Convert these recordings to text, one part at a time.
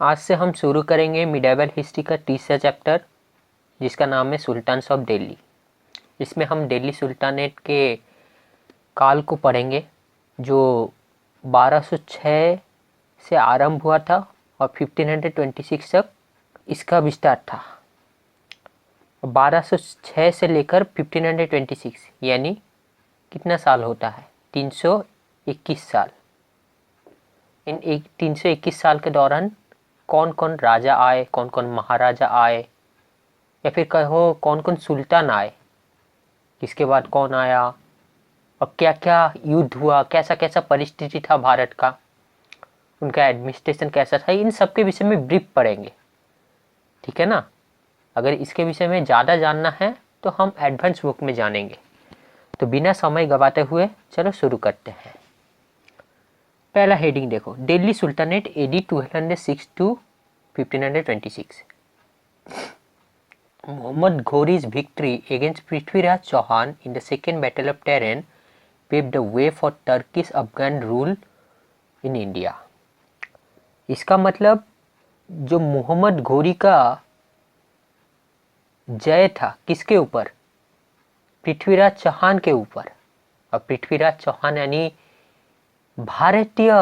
आज से हम शुरू करेंगे मिडेवल हिस्ट्री का तीसरा चैप्टर, जिसका नाम है सुल्तान्स ऑफ दिल्ली। इसमें हम दिल्ली सुल्तानेट के काल को पढ़ेंगे, जो 1206 से आरंभ हुआ था और 1526 तक इसका विस्तार था। 1206 से लेकर 1526 यानी कितना साल होता है? 321 साल। इन 321 साल के दौरान कौन कौन राजा आए, कौन कौन महाराजा आए, या फिर कहो कौन कौन सुल्तान आए, किसके बाद कौन आया, और क्या क्या युद्ध हुआ, कैसा कैसा परिस्थिति था भारत का, उनका एडमिनिस्ट्रेशन कैसा था, इन सब के विषय में ब्रीफ पढ़ेंगे। ठीक है ना? अगर इसके विषय में ज़्यादा जानना है तो हम एडवांस बुक में जानेंगे। तो बिना समय गवाते हुए चलो शुरू करते हैं। पहला हेडिंग देखो, Delhi sultanate AD 1206 to 1526। Muhammad Ghori's victory against Prithviraj Chauhan in the Second Battle of Tehran paved the way for Turkish Afghan rule in India। इसका मतलब जो मोहम्मद घोरी का जय था किसके ऊपर? पृथ्वीराज चौहान के ऊपर। और पृथ्वीराज चौहान यानी भारतीय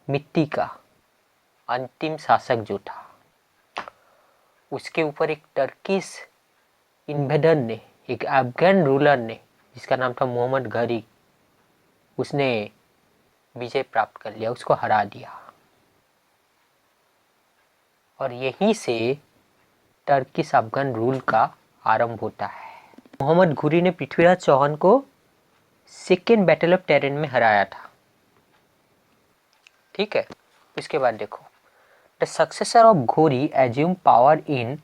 मिट्टी का अंतिम शासक जो था, उसके ऊपर एक टर्किश इन्वेडर ने, एक अफगान रूलर ने, जिसका नाम था मोहम्मद घोरी, उसने विजय प्राप्त कर लिया, उसको हरा दिया। और यहीं से टर्किश अफगान रूल का आरंभ होता है। मोहम्मद घोरी ने पृथ्वीराज चौहान को सेकेंड बैटल ऑफ टेरेन में हराया था। ठीक है, इसके बाद देखो, the successor of Ghori assume power in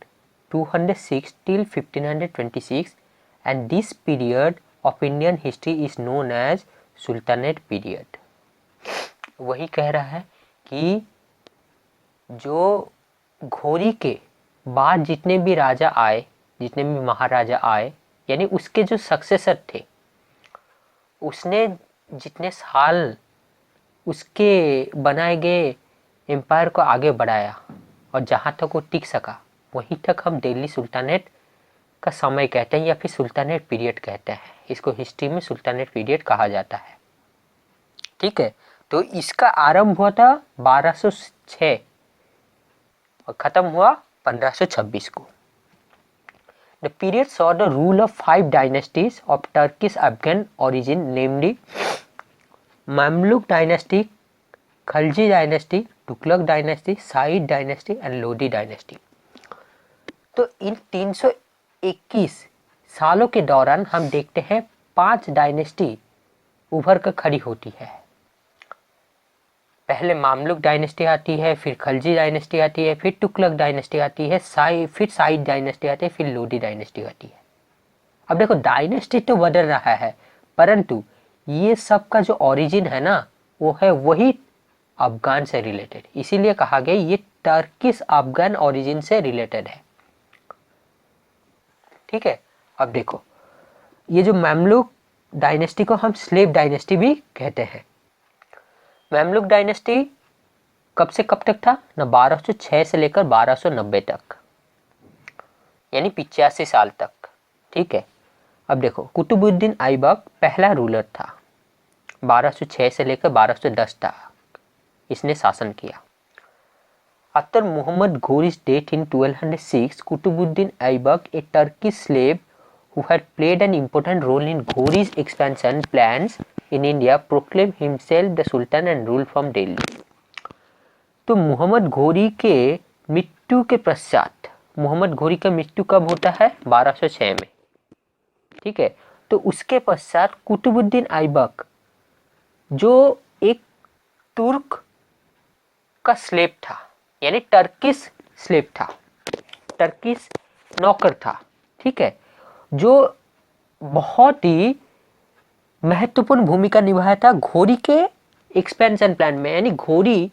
206 till 1526 and this period of Indian history is known as sultanate period. वही कह रहा है कि जो घोरी के बाद जितने भी राजा आए, जितने भी महाराजा आए, यानी उसके जो सक्सेसर थे, उसने जितने साल उसके बनाए गए एम्पायर को आगे बढ़ाया और जहाँ तक वो टिक सका, वहीं तक हम दिल्ली सुल्तानेट का समय कहते हैं या फिर सुल्तानेट पीरियड कहते हैं। इसको हिस्ट्री में सुल्तानेट पीरियड कहा जाता है। ठीक है, तो इसका आरंभ हुआ था 1206 और ख़त्म हुआ 1526 को। The period saw the rule of 5 dynasties of Turkish Afghan origin, namely Mamluk dynasty, Khalji dynasty, Tughlaq dynasty, Said dynasty and Lodi dynasty। तो इन 321 सालों के दौरान हम देखते हैं 5 डायनेस्टी उभर कर खड़ी होती है। पहले मामलुक डायनेस्टी आती है, फिर खलजी डायनेस्टी आती है, फिर तुगलक डायनेस्टी आती है, फिर साइड डायनेस्टी आती है, फिर लोडी डायनेस्टी आती है। अब देखो, डायनेस्टी तो बदल रहा है, परंतु ये सब का जो ओरिजिन है ना, वो है वही अफगान से रिलेटेड। इसीलिए कहा गया ये टर्किश अफगान ओरिजिन से रिलेटेड है। ठीक है, अब देखो, ये जो मामलुक डायनेस्टी को हम स्लेव डायनेस्टी भी कहते हैं। मैमलुक डायनेस्टी कब से कब तक था ना? 1206 से लेकर 1290 तक, यानी 85 साल तक। ठीक है, अब देखो, कुतुबुद्दीन ऐबक पहला रूलर था। 1206 से लेकर 1210 तक इसने शासन किया। After Mohammad Ghori's death in 1206, Qutubuddin Aibak, a Turkish slave who had played an important role in Ghori's expansion plans in India, proclaimed himself the Sultan and ruled from Delhi। तो मोहम्मद घोरी के मृत्यु के पश्चात, मोहम्मद घोरी का मृत्यु कब होता है? 1206 में। ठीक है, तो उसके पश्चात कुतुबुद्दीन ऐबक, जो एक तुर्क का स्लेव था, यानी टर्किश स्लेव था, टर्किश नौकर था। ठीक है, जो बहुत ही महत्वपूर्ण भूमिका निभाया था घोरी के एक्सपेंशन प्लान में। यानी घोरी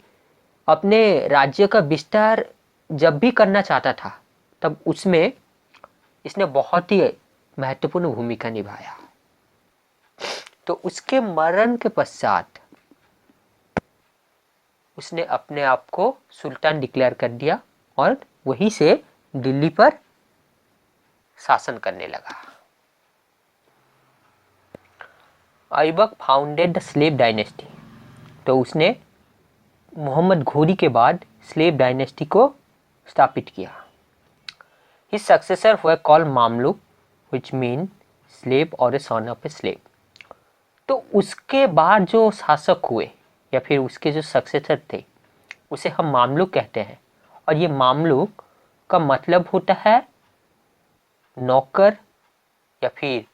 अपने राज्य का विस्तार जब भी करना चाहता था, तब उसमें इसने बहुत ही महत्वपूर्ण भूमिका निभाया। तो उसके मरण के पश्चात उसने अपने आप को सुल्तान डिक्लेयर कर दिया और वहीं से दिल्ली पर शासन करने लगा। Aibak founded the slave dynasty, तो उसने मोहम्मद घोरी के बाद स्लेव डायनेस्टी को स्थापित किया। His successor were called Mamluk, which mean slave or a son of a slave। तो उसके बाद जो शासक हुए या फिर उसके जो सक्सेसर थे उसे हम मामलुक कहते हैं। और ये मामलुक का मतलब होता है नौकर या फिर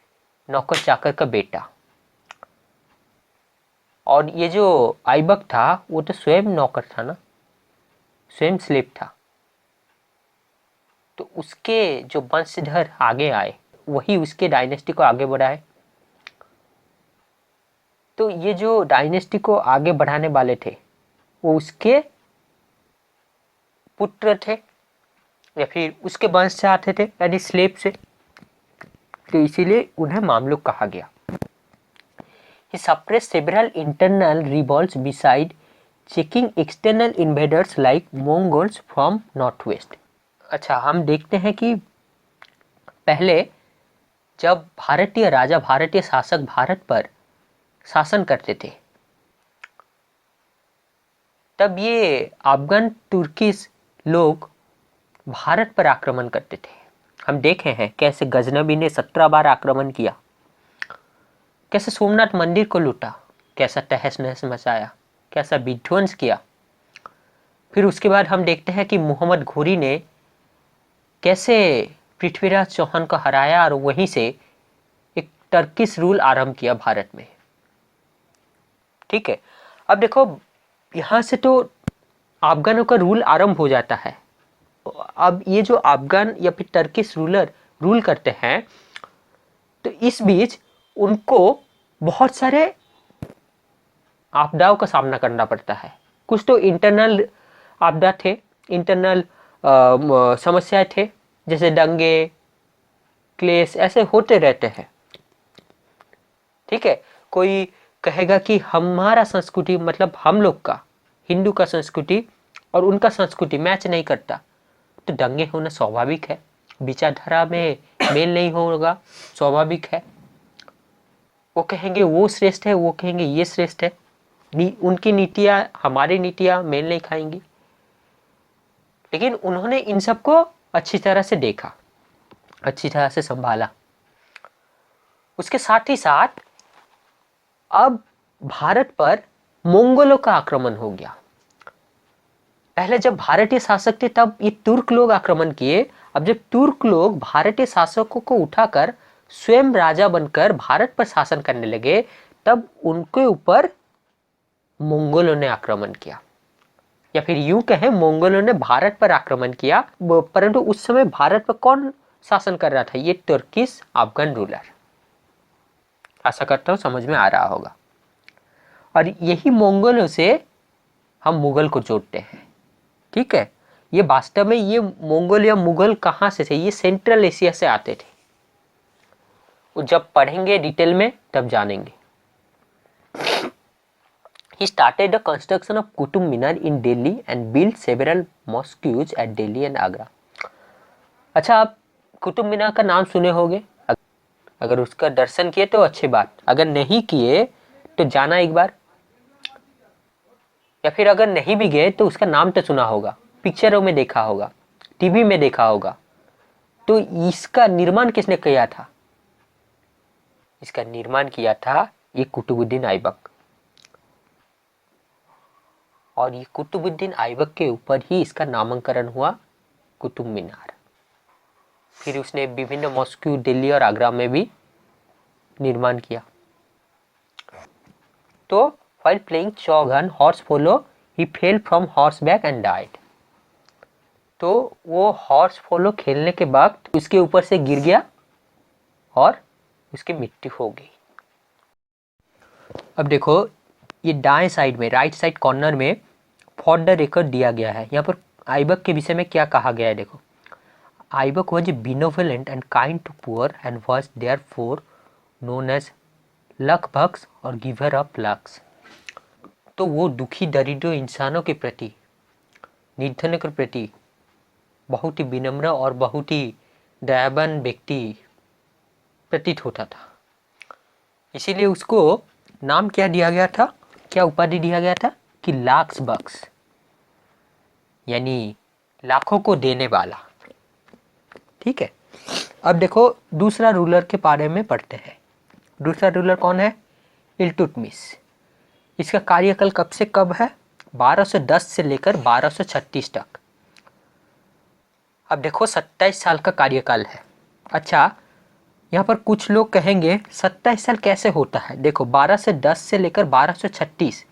नौकर चाकर का बेटा। और ये जो ऐबक था वो तो स्वयं नौकर था ना, स्वयं स्लेव था। तो उसके जो वंशधर आगे आए वही उसके डायनेस्टी को आगे बढ़ाए। तो ये जो डायनेस्टी को आगे बढ़ाने वाले थे वो उसके पुत्र थे या फिर उसके वंश से आते थे, यानी स्लेव से। तो इसीलिए उन्हें मामलुक कहा गया। He suppressed several internal revolts beside checking external invaders like Mongols from northwest। अच्छा, हम देखते हैं कि पहले जब भारतीय राजा, भारतीय शासक भारत पर शासन करते थे तब ये अफगान तुर्किश लोग भारत पर आक्रमण करते थे। हम देखे हैं कैसे गजनबी ने 17 बार आक्रमण किया, कैसे सोमनाथ मंदिर को लूटा, कैसा तहस नहस मचाया, कैसा विध्वंस किया। फिर उसके बाद हम देखते हैं कि मोहम्मद घोरी ने कैसे पृथ्वीराज चौहान को हराया और वहीं से एक टर्किश रूल आरंभ किया भारत में। ठीक है, अब देखो यहाँ से तो अफगानों का रूल आरंभ हो जाता है। अब ये जो अफगान या फिर टर्किश रूलर रूल करते हैं तो इस बीच उनको बहुत सारे आपदाओं का सामना करना पड़ता है। कुछ तो इंटरनल आपदा थे, इंटरनल समस्याएं थे, जैसे दंगे क्लेश ऐसे होते रहते हैं। ठीक है, कोई कहेगा कि हमारा संस्कृति मतलब हम लोग का हिंदू का संस्कृति और उनका संस्कृति मैच नहीं करता, तो दंगे होना स्वाभाविक है। विचारधारा में मेल नहीं होगा, स्वाभाविक है। वो कहेंगे वो श्रेष्ठ है, वो कहेंगे ये श्रेष्ठ है। उनकी नीतियां हमारी नीतियां मेल नहीं खाएंगी। लेकिन उन्होंने इन सब को अच्छी तरह से देखा, अच्छी तरह से संभाला। उसके साथ ही साथ अब भारत पर मंगोलों का आक्रमण हो गया। पहले जब भारतीय शासक थे तब ये तुर्क लोग आक्रमण किए। अब जब तुर्क लोग भारतीय शासकों को उठाकर स्वयं राजा बनकर भारत पर शासन करने लगे तब उनके ऊपर मंगोलों ने आक्रमण किया, या फिर यूं कहें मंगोलों ने भारत पर आक्रमण किया। परंतु उस समय भारत पर कौन शासन कर रहा था? ये तुर्किश अफगान रूलर। आशा करता हूं समझ में आ रहा होगा। और यही मंगोलों से हम मुगल को जोड़ते हैं। ठीक है, ये वास्तव में ये मंगोल या मुगल कहां से थे? ये सेंट्रल एशिया से आते थे। वो जब पढ़ेंगे डिटेल में तब जानेंगे। He started the construction of Qutub Minar in Delhi and built several mosques at Delhi and Agra। अच्छा, आप कुतुब मीनार का नाम सुने होंगे। अगर उसका दर्शन किए तो अच्छी बात, अगर नहीं किए तो जाना एक बार, या फिर अगर नहीं भी गए तो उसका नाम तो सुना होगा, पिक्चरों में देखा होगा, टीवी में देखा होगा। तो इसका निर्माण किसने किया था? इसका निर्माण किया था ये कुतुबुद्दीन ऐबक। और ये कुतुबुद्दीन ऐबक के ऊपर ही इसका नामकरण हुआ कुतुब मीनार। फिर उसने विभिन्न मॉस्क्यू दिल्ली और आगरा में भी निर्माण किया। तो while playing चौगन horse follow he fell from horseback and died। तो वो हॉर्स फोलो खेलने के वक्त उसके ऊपर से गिर गया और उसकी मृत्यु हो गई। अब देखो ये दाएं साइड में, राइट साइड कॉर्नर में फॉर द रिकॉर्ड दिया गया है। यहाँ पर ऐबक के विषय में क्या कहा गया है देखो। Aibak was benevolent and kind to poor and was therefore known as luck bucks or giver of lucks। तो वो दुखी दरिद्र इंसानों के प्रति, निर्धनों के प्रति बहुत ही विनम्र और बहुत ही दयावान व्यक्ति प्रतीत होता था। इसीलिए उसको नाम क्या दिया गया था, क्या उपाधि दिया गया था कि लाक्स बक्स, यानी लाखों को देने वाला। ठीक है, अब देखो दूसरा रूलर के बारे में पढ़ते हैं। दूसरा रूलर कौन है? इल्तुतमिश। इसका कार्यकाल कब से कब है? 1210 से लेकर 1236 तक। अब देखो 27 साल का कार्यकाल है। अच्छा, यहाँ पर कुछ लोग कहेंगे 27 साल कैसे होता है? देखो 1210 से लेकर 1236,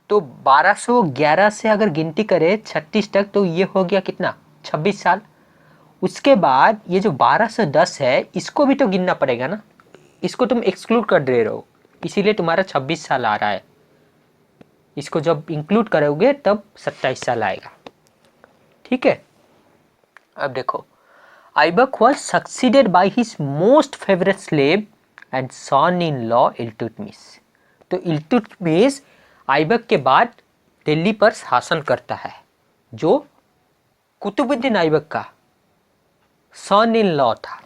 तो 1211 से अगर गिनती करें 36 तक तो ये हो गया कितना? 26 साल। उसके बाद ये जो 1210 है इसको भी तो गिनना पड़ेगा ना, इसको तुम एक्सक्लूड कर दे रहे हो, इसीलिए तुम्हारा 26 साल आ रहा है। इसको जब इंक्लूड करोगे तब 27 साल आएगा। ठीक है, अब देखो Aibak was succeeded by his most favourite slave and son in law Iltutmish. तो इल्तुतमिश आइबक के बाद दिल्ली पर शासन करता है, जो कुतुबुद्दीन आइबक का सन इन लॉ था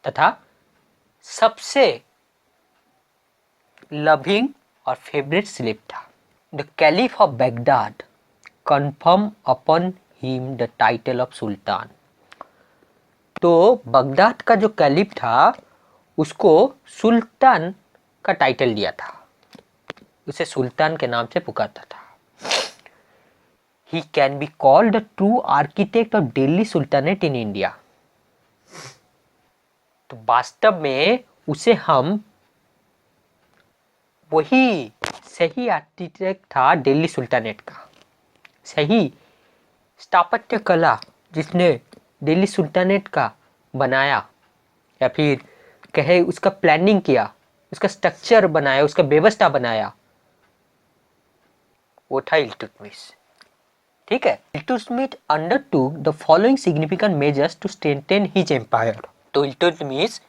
तथा सबसे लविंग और फेवरेट स्लेव था। The caliph of Baghdad confirm upon him the title of sultan. तो बगदाद का जो कैलिफ था उसको सुल्तान का टाइटल दिया था, उसे सुल्तान के नाम से पुकारता था। He can be called the true architect of Delhi Sultanate in India। तो वास्तव में उसे हम वही सही आर्किटेक्ट था दिल्ली सुल्तानेट का, सही स्थापत्य कला जिसने दिल्ली सुल्तानेट का बनाया, या फिर कहे उसका प्लानिंग किया, उसका स्ट्रक्चर बनाया, उसका व्यवस्था बनाया, वो था इल्तुतमिश। ठीक है, Iltutmish undertook the following significant measures to strengthen his empire. तो इल्तुतमिश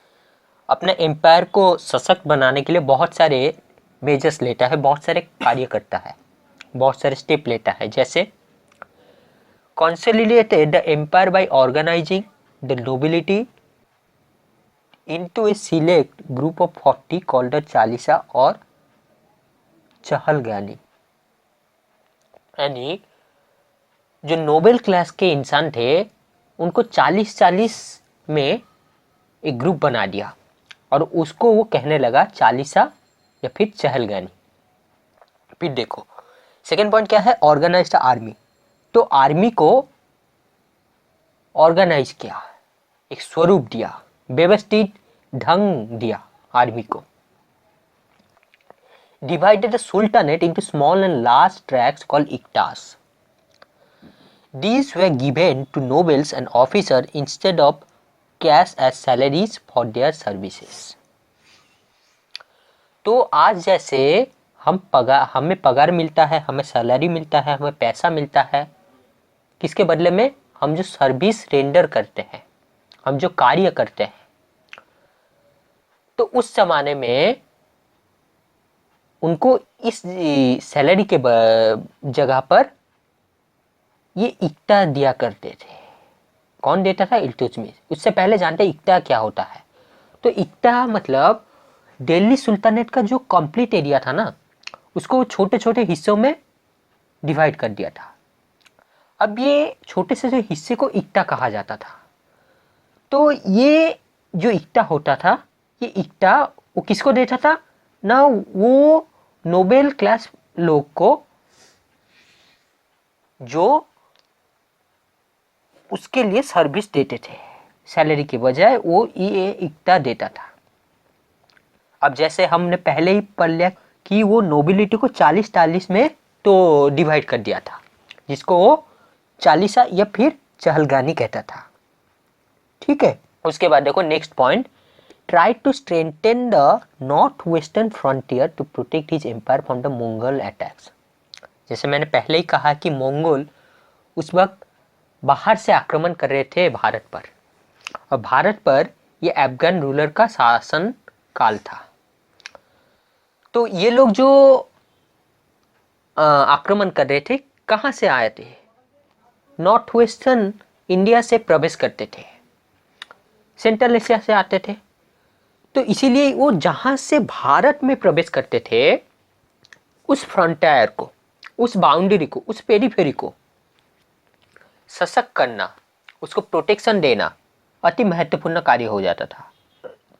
अपने एम्पायर को सशक्त बनाने के लिए बहुत सारे मेजर्स लेता है, बहुत सारे कार्य करता है, बहुत सारे स्टेप लेता है। जैसे consolidated the empire by organizing the nobility into a select group of 40 called the Chalisa और चहलगानी। यानी जो नोबेल क्लास के इंसान थे उनको 40-40 में एक ग्रुप बना दिया और उसको वो कहने लगा चालीसा या फिर चहलगानी। फिर देखो सेकेंड पॉइंट क्या है? Organised army. तो आर्मी को ऑर्गेनाइज किया, एक स्वरूप दिया, व्यवस्थित ढंग दिया आर्मी को। Divided the sultanate into small and large tracts called iqtas. These were given to nobles and officers instead of cash as salaries for their services। तो आज जैसे हमें पगार मिलता है, हमें सैलरी मिलता है, हमें पैसा मिलता है, किसके बदले में? हम जो सर्विस रेंडर करते हैं, हम जो कार्य करते हैं। तो उस जमाने में उनको इस सैलरी के जगह पर ये इक्ता दिया करते थे। कौन देता था? इल्तुतमिश। उससे पहले जानते हैं इक्ता क्या होता है? तो इक्ता मतलब दिल्ली सुल्तानेट का जो कंप्लीट एरिया था ना, उसको छोटे छोटे हिस्सों में डिवाइड कर दिया था। अब ये छोटे से हिस्से को इक्ता कहा जाता था। तो ये जो इक्ता होता था, ये इक्ता वो किसको देता था ना? वो नोबेल क्लास लोग को जो उसके लिए सर्विस देते थे, सैलरी के बजाय वो ये इक्ता देता था। अब जैसे हमने पहले ही पढ़ लिया कि वो नोबिलिटी को 40-40 में तो डिवाइड कर दिया था, जिसको वो चालीसा या फिर चहलगानी कहता था। ठीक है, उसके बाद देखो next point, try to strengthen the north western frontier to protect his empire from the Mongol attacks. जैसे मैंने पहले ही कहा कि मंगोल उस वक्त बाहर से आक्रमण कर रहे थे भारत पर, और भारत पर ये अफगान रूलर का शासन काल था। तो ये लोग जो आक्रमण कर रहे थे, कहाँ से आए थे? नॉर्थ वेस्टर्न इंडिया से प्रवेश करते थे, सेंट्रल एशिया से आते थे। तो इसीलिए वो जहाँ से भारत में प्रवेश करते थे, उस फ्रंटियर को, उस बाउंड्री को, उस पेरीफेरी को सशक्त करना, उसको प्रोटेक्शन देना अति महत्वपूर्ण कार्य हो जाता था।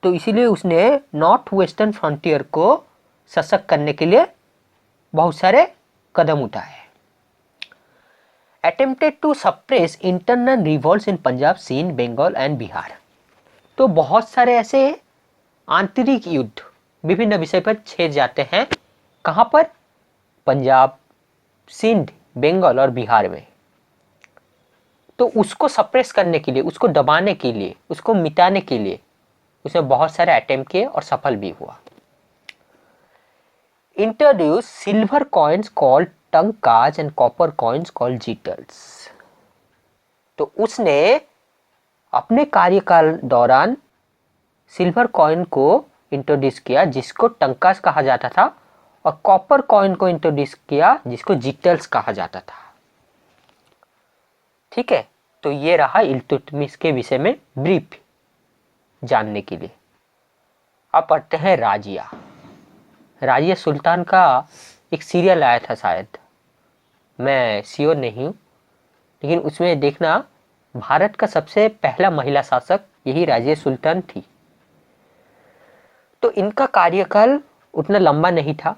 तो इसीलिए उसने नॉर्थ वेस्टर्न फ्रंटियर को सशक्त करने के लिए बहुत सारे कदम उठाए। Attempted to suppress internal revolts in Punjab, Sindh, Bengal and Bihar. तो बहुत सारे ऐसे आंतरिक युद्ध विभिन्न विषय पर छेड़ जाते हैं। कहाँ पर? पंजाब, सिंध, बंगाल और बिहार में। तो उसको सप्रेस करने के लिए, उसको दबाने के लिए, उसको मिटाने के लिए उसने बहुत सारे अटेम्प्ट किए और सफल भी हुआ। Introduce silver coins called tankas and copper coins called jitals. तो उसने अपने कार्यकाल दौरान सिल्वर कॉइन को इंट्रोड्यूस किया, जिसको टंकाज कहा जाता था, और कॉपर कॉइन को इंट्रोड्यूस किया, जिसको जीटल्स कहा जाता था। ठीक है, तो ये रहा इल्तुतमिश के विषय में ब्रीफ जानने के लिए। अब पढ़ते हैं राजिया। राजिया सुल्तान का एक सीरियल आया था शायद, मैं श्योर नहीं हूँ, लेकिन उसमें देखना भारत का सबसे पहला महिला शासक यही राजिया सुल्तान थी। तो इनका कार्यकाल उतना लंबा नहीं था,